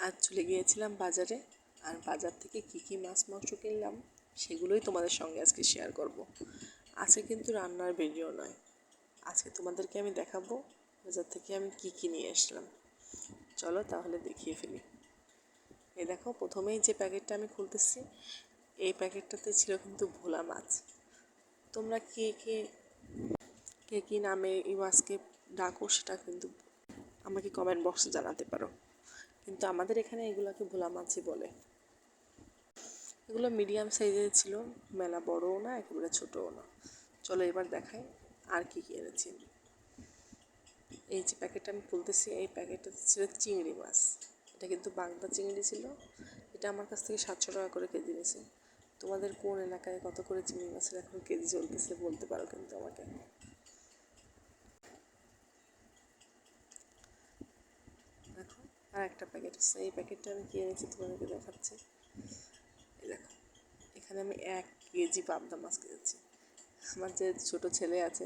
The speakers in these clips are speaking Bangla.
আজ চলে গিয়েছিলাম বাজারে, আর বাজার থেকে কী মাছ মাংস কিনলাম সেগুলোই তোমাদের সঙ্গে আজকে শেয়ার করব। আজকে কিন্তু রান্নার ভিডিও নয়, আজকে তোমাদেরকে আমি দেখাবো বাজার থেকে আমি কী নিয়ে আসলাম। চলো তাহলে দেখিয়ে ফেলি। এই দেখো, প্রথমেই যে প্যাকেটটা আমি খুলতেছি, এই প্যাকেটটাতে ছিল কিন্তু ভোলা মাছ। তোমরা কে কী নামে এই মাছকে ডাকো সেটা কিন্তু আমাকে কমেন্ট বক্সে জানাতে পারো, কিন্তু আমাদের এখানে এগুলোকে ভোলা মাছই বলে। এগুলো মিডিয়াম সাইজের ছিল, মেলা বড়ও না একেবারে ছোটও না। চলো এবার দেখাই আর কী এনেছি। এই যে প্যাকেটটা আমি খুলতেছি, এই প্যাকেটটাতে ছিল চিংড়ি মাছ। এটা কিন্তু বাগদা চিংড়ি ছিল। এটা আমার কাছ থেকে 700 টাকা করে কেজি নিয়েছে। তোমাদের কোন এলাকায় কত করে চিংড়ি মাছের এখন কেজি চলতেছে বলতে পারো কিন্তু আমাকে। দেখো আর একটা প্যাকেট আছে, এই প্যাকেটটা আমি কি এনেছি তোমাদেরকে দেখাচ্ছি। এই দেখো, এখানে আমি 1 কেজি পাবদা মাছ কিনেছি। আমার যে ছোটো ছেলে আছে,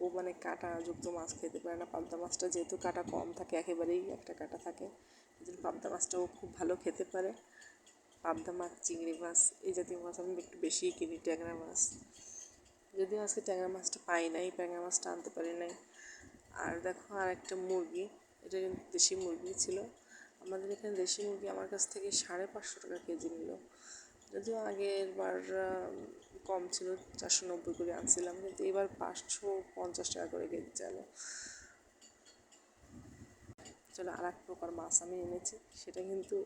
ও মানে কাঁটাযুক্ত মাছ খেতে পারে না। পাবদা মাছটা যেহেতু কাঁটা কম থাকে, একেবারেই একটা কাঁটা থাকে, এই জন্য পাবদা মাছটা ও খুব ভালো খেতে পারে। পাবদা মাছ, চিংড়ি মাছ এই জাতীয় মাছ আমি একটু বেশিই কিনি। ট্যাংরা মাছ, যদিও আজকে ট্যাংরা মাছটা পাই নাই, ট্যাংরা মাছটা আনতে পারি নাই। আর দেখো আর একটা মুরগি, এটা কিন্তু দেশি মুরগি ছিল। আমাদের এখানে দেশি মুরগি আমার কাছ থেকে 550 টাকা কেজি নিল। যদিও আগের বার কম ছিল, 490 করে আনছিলাম, কিন্তু এবার 550 টাকা করে কেজি চাইল। চলো আর এক প্রকার মাছ আমি এনেছি, সেটা কিন্তু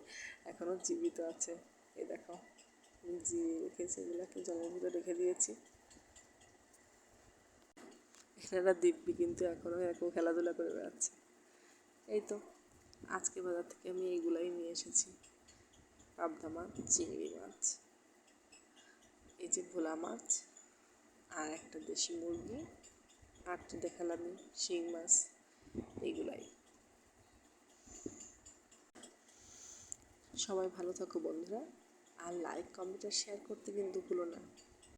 এখনও জীবিত আছে। এই দেখো, জি রেখেছি, এগুলোকে জলের ভিতরে রেখে দিয়েছি। এখানে দিব্যি কিন্তু এখনও এরকম খেলাধুলা করে বেড়াচ্ছে। এই তো আজকে বাজার থেকে আমি এইগুলাই নিয়ে এসেছি। পাবদা মাছ, চিংড়ি মাছ, এই যে ভোলা মাছ, আর একটা দেশি মুরগি, আর তো দেখালামই শিং মাছ, এইগুলাই। সবাই ভালো থাকো বন্ধুরা, আর লাইক কমেন্ট আর শেয়ার করতে কিন্তু ভুলো না।